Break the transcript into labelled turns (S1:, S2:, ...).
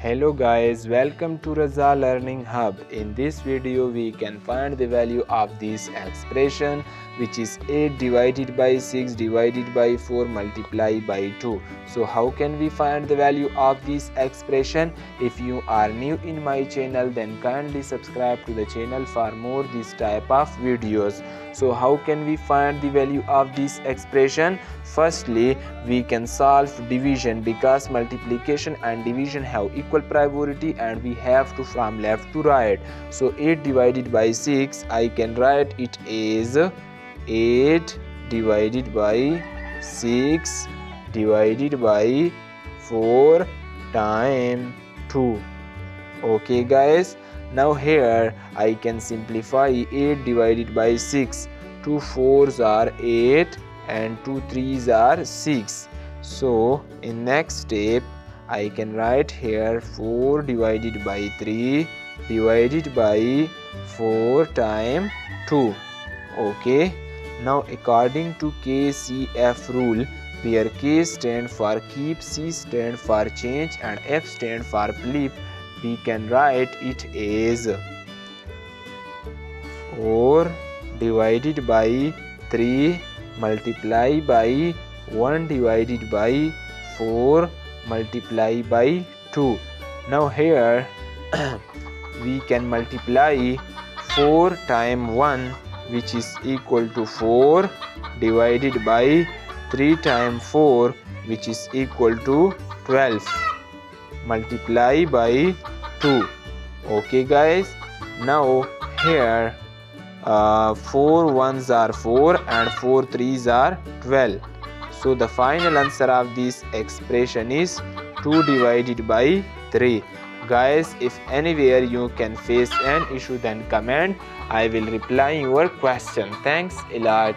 S1: Hello guys, welcome to Raza Learning Hub. In this video we can find the value of this expression, which is 8 divided by 6 divided by 4 multiplied by 2. So how can we find the value of this expression? If you are new in my channel, then kindly subscribe to the channel for more this type of videos. So how can we find the value of this expression? Firstly, we can solve division because multiplication and division have equal priority and we have to from left to right. So 8 divided by 6, I can write it as 8 divided by 6 divided by 4 times 2. Okay guys, now here I can simplify 8 divided by 6. 2 4s are 8 and 2 3s are 6. So in next step I can write here 4 divided by 3 divided by 4 times 2. Okay, now according to KCF rule, where K stand for keep, C stand for change and F stand for flip, we can write it as 4 divided by 3 multiply by 1 divided by 4 multiply by 2. Now here we can multiply 4 times 1, which is equal to 4 divided by 3 times 4, which is equal to 12 multiply by 2. Okay guys, now here 4 1s are 4 and 4 3s are 12. So the final answer of this expression is 2 divided by 3. Guys, if anywhere you can face an issue, then comment. I will reply your question. Thanks a lot.